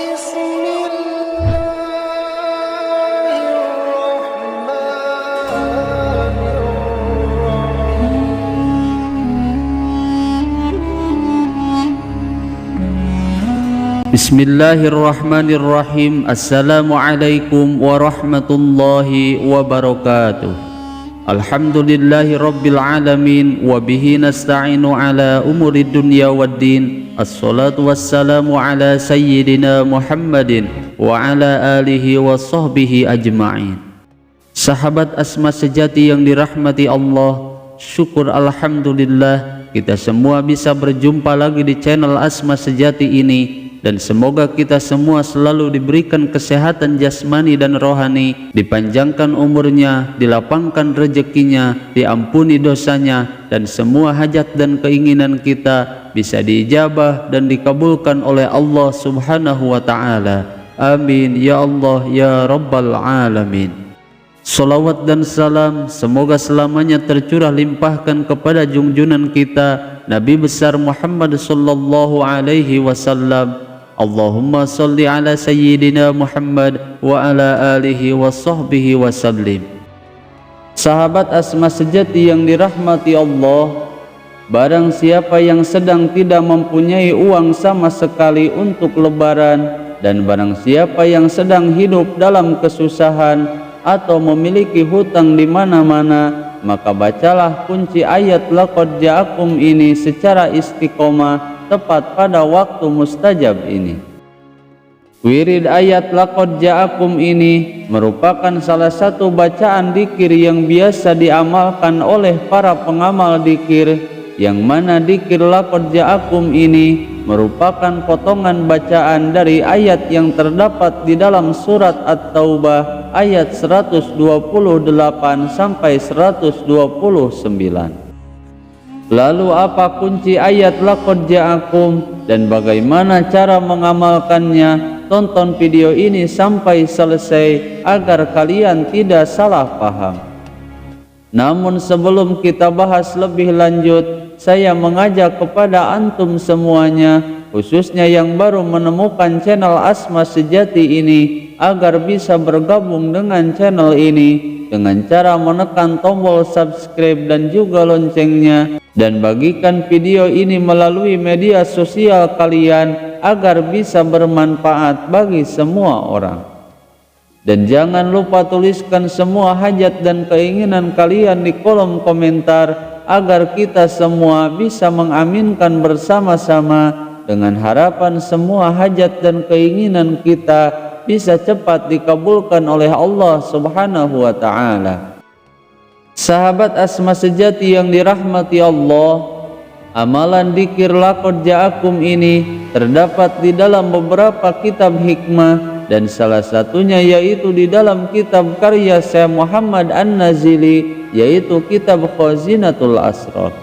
بسم الله الرحمن الرحيم Bismillahirrahmanirrahim. Assalamualaikum warahmatullahi wabarakatuh. Alhamdulillahi rabbil alamin. Wabihi nasta'inu ala umuri dunya waddin. Assalatu wassalamu ala sayyidina Muhammadin wa ala alihi wa sahbihi ajma'in. Sahabat Asma sejati yang dirahmati Allah, syukur alhamdulillah kita semua bisa berjumpa lagi di channel Asma Sejati ini. Dan semoga kita semua selalu diberikan kesehatan jasmani dan rohani, dipanjangkan umurnya, dilapangkan rezekinya, diampuni dosanya, dan semua hajat dan keinginan kita bisa diijabah dan dikabulkan oleh Allah Subhanahu wa Ta'ala. Amin ya Allah ya Rabbal Alamin. Salawat dan salam semoga selamanya tercurah limpahkan kepada junjunan kita Nabi besar Muhammad sallallahu alaihi wasallam. Allahumma salli ala sayyidina Muhammad wa ala alihi wa sahbihi wa sallim. Sahabat Asma sejati yang dirahmati Allah, barang siapa yang sedang tidak mempunyai uang sama sekali untuk lebaran, dan barang siapa yang sedang hidup dalam kesusahan atau memiliki hutang di mana-mana, maka bacalah kunci ayat laqad ja'akum ini secara istiqomah tepat pada waktu mustajab ini. Wirid ayat laqad ja'akum ini merupakan salah satu bacaan dzikir yang biasa diamalkan oleh para pengamal dzikir, yang mana dzikir laqad ja'akum ini merupakan potongan bacaan dari ayat yang terdapat di dalam surat At-Taubah ayat 128 sampai 129. Lalu apa kunci ayat laqad ja'akum dan bagaimana cara mengamalkannya? Tonton video ini sampai selesai agar kalian tidak salah paham. Namun sebelum kita bahas lebih lanjut, saya mengajak kepada antum semuanya, khususnya yang baru menemukan channel Asma Sejati ini, agar bisa bergabung dengan channel ini dengan cara menekan tombol subscribe dan juga loncengnya, dan bagikan video ini melalui media sosial kalian agar bisa bermanfaat bagi semua orang. Dan jangan lupa tuliskan semua hajat dan keinginan kalian di kolom komentar agar kita semua bisa mengaminkan bersama-sama, dengan harapan semua hajat dan keinginan kita bisa cepat dikabulkan oleh Allah Subhanahu wa Ta'ala. Sahabat Asma Sejati yang dirahmati Allah, amalan dzikir laqad ja'akum ini terdapat di dalam beberapa kitab hikmah, dan salah satunya yaitu di dalam kitab karya Syekh Muhammad An-Nazili, yaitu kitab Khazinatul Asrar.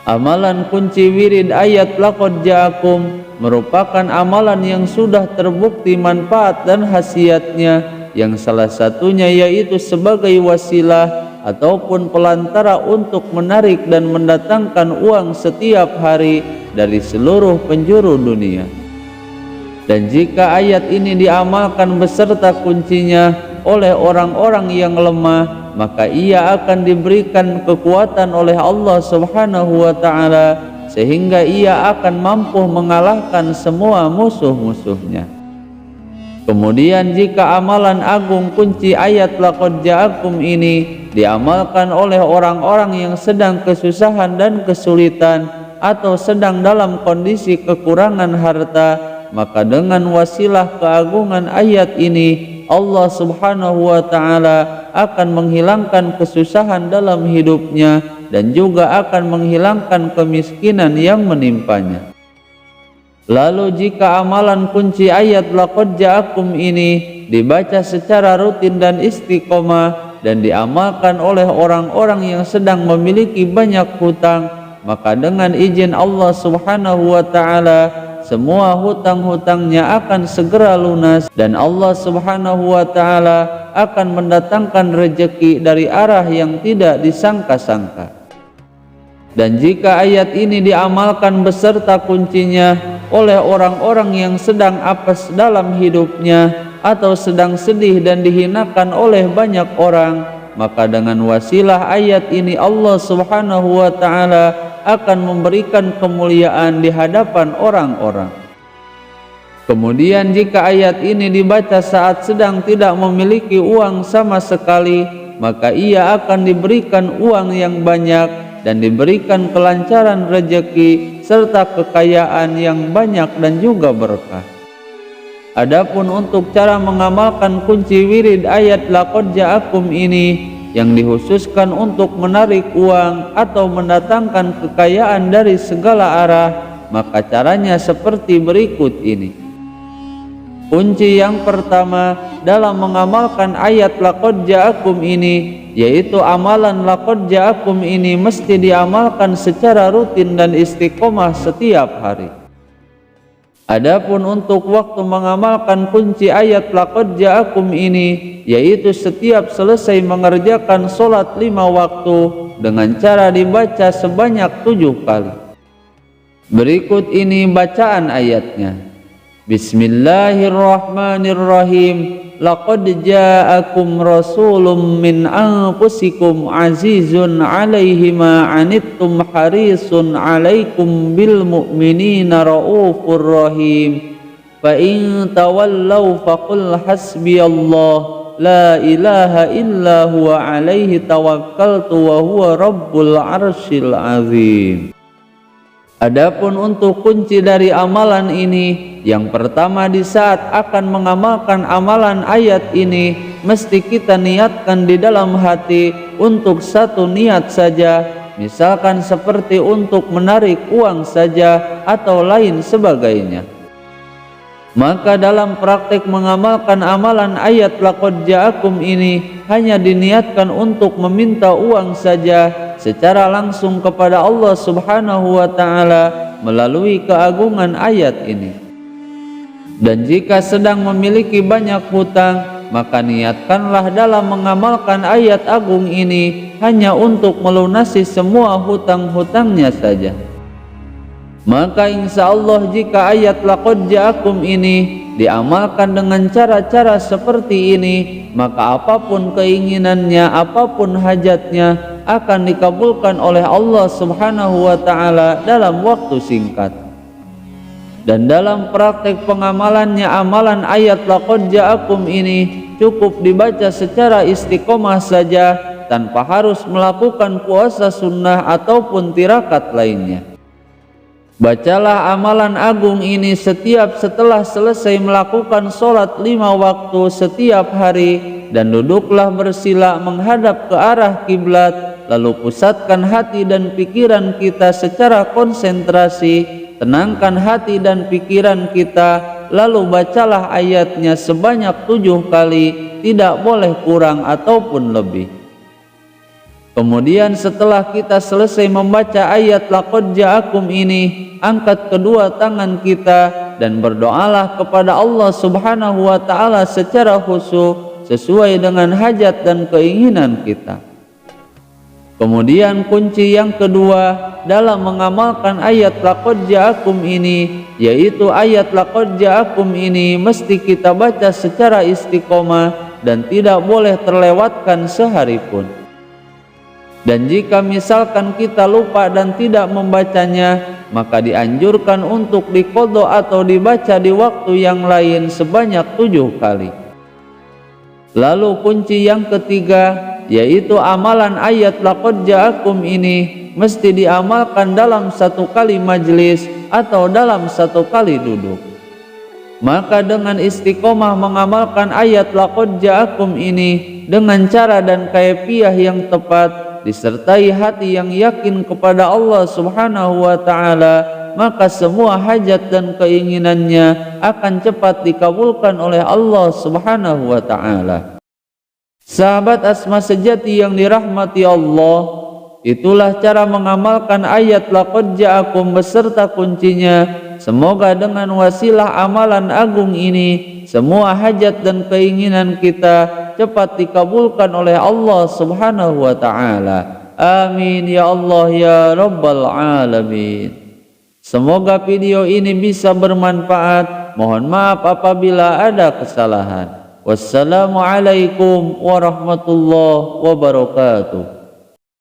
Amalan kunci wirid ayat laqad ja'akum merupakan amalan yang sudah terbukti manfaat dan khasiatnya, yang salah satunya yaitu sebagai wasilah ataupun pelantara untuk menarik dan mendatangkan uang setiap hari dari seluruh penjuru dunia. Dan jika ayat ini diamalkan beserta kuncinya oleh orang-orang yang lemah, maka ia akan diberikan kekuatan oleh Allah Subhanahu wa Ta'ala, sehingga ia akan mampu mengalahkan semua musuh-musuhnya. Kemudian jika amalan agung kunci ayat laqad ja'akum ini diamalkan oleh orang-orang yang sedang kesusahan dan kesulitan, atau sedang dalam kondisi kekurangan harta, maka dengan wasilah keagungan ayat ini Allah Subhanahu wa Ta'ala akan menghilangkan kesusahan dalam hidupnya, dan juga akan menghilangkan kemiskinan yang menimpanya. Lalu jika amalan kunci ayat laqad ja'akum ini dibaca secara rutin dan istiqomah, dan diamalkan oleh orang-orang yang sedang memiliki banyak hutang, maka dengan izin Allah Subhanahu wa Ta'ala semua hutang-hutangnya akan segera lunas, dan Allah Subhanahu wa Ta'ala akan mendatangkan rezeki dari arah yang tidak disangka-sangka. Dan jika ayat ini diamalkan beserta kuncinya oleh orang-orang yang sedang apes dalam hidupnya atau sedang sedih dan dihinakan oleh banyak orang, maka dengan wasilah ayat ini Allah Subhanahu wa ta'ala akan memberikan kemuliaan di hadapan orang-orang. Kemudian jika ayat ini dibaca saat sedang tidak memiliki uang sama sekali, maka ia akan diberikan uang yang banyak dan diberikan kelancaran rezeki serta kekayaan yang banyak dan juga berkah. Adapun untuk cara mengamalkan kunci wirid ayat laqad ja'akum ini yang dikhususkan untuk menarik uang atau mendatangkan kekayaan dari segala arah, maka caranya seperti berikut ini. Kunci yang pertama dalam mengamalkan ayat laqad ja'akum ini, yaitu amalan laqad ja'akum ini mesti diamalkan secara rutin dan istiqomah setiap hari. Adapun untuk waktu mengamalkan kunci ayat laqad ja'akum ini, yaitu setiap selesai mengerjakan sholat 5 waktu dengan cara dibaca sebanyak 7 kali. Berikut ini bacaan ayatnya. Bismillahirrahmanirrahim. Laqad ja'akum rasulun min anfusikum azizun 'alaihi ma 'anittum harisun 'alaikum bil mu'minina raufur rahim. Fa in tawallaw faqul hasbiyallah la ilaha illa huwa 'alaihi tawakkaltu wa huwa rabbul 'arsyil 'azim. Adapun untuk kunci dari amalan ini, yang pertama di saat akan mengamalkan amalan ayat ini, mesti kita niatkan di dalam hati untuk satu niat saja, misalkan seperti untuk menarik uang saja atau lain sebagainya. Maka dalam praktek mengamalkan amalan ayat laqad ja'akum ini hanya diniatkan untuk meminta uang saja secara langsung kepada Allah Subhanahu wa ta'ala melalui keagungan ayat ini. Dan jika sedang memiliki banyak hutang, maka niatkanlah dalam mengamalkan ayat agung ini hanya untuk melunasi semua hutang-hutangnya saja. Maka insya Allah jika ayat laqad ja'akum ini diamalkan dengan cara-cara seperti ini, maka apapun keinginannya, apapun hajatnya akan dikabulkan oleh Allah Subhanahu wa ta'ala dalam waktu singkat. Dan dalam praktek pengamalannya amalan ayat laqad ja'akum ini cukup dibaca secara istiqomah saja tanpa harus melakukan puasa sunnah ataupun tirakat lainnya. Bacalah amalan agung ini setiap setelah selesai melakukan sholat 5 waktu setiap hari, dan duduklah bersila menghadap ke arah kiblat, lalu pusatkan hati dan pikiran kita secara konsentrasi, tenangkan hati dan pikiran kita, lalu bacalah ayatnya sebanyak 7 kali, tidak boleh kurang ataupun lebih. Kemudian setelah kita selesai membaca ayat laqad ja'akum ini, angkat kedua tangan kita dan berdoalah kepada Allah Subhanahu wa ta'ala secara khusyuk sesuai dengan hajat dan keinginan kita. Kemudian kunci yang kedua dalam mengamalkan ayat laqad ja'akum ini, yaitu ayat laqad ja'akum ini mesti kita baca secara istiqomah dan tidak boleh terlewatkan sehari pun. Dan jika misalkan kita lupa dan tidak membacanya, maka dianjurkan untuk diqodho atau dibaca di waktu yang lain sebanyak 7 kali. Lalu kunci yang ketiga, yaitu amalan ayat laqad ja'akum ini mesti diamalkan dalam 1 kali majlis atau dalam 1 kali duduk. Maka dengan istiqomah mengamalkan ayat laqad ja'akum ini dengan cara dan kaifiah yang tepat, disertai hati yang yakin kepada Allah Subhanahu wa ta'ala, maka semua hajat dan keinginannya akan cepat dikabulkan oleh Allah Subhanahu wa ta'ala. Sahabat Asma sejati yang dirahmati Allah, itulah cara mengamalkan ayat laqad ja'akum beserta kuncinya. Semoga dengan wasilah amalan agung ini, semua hajat dan keinginan kita cepat dikabulkan oleh Allah Subhanahu wa ta'ala. Amin ya Allah ya Rabbal Alamin. Semoga video ini bisa bermanfaat. Mohon maaf apabila ada kesalahan. Wassalamualaikum warahmatullahi wabarakatuh.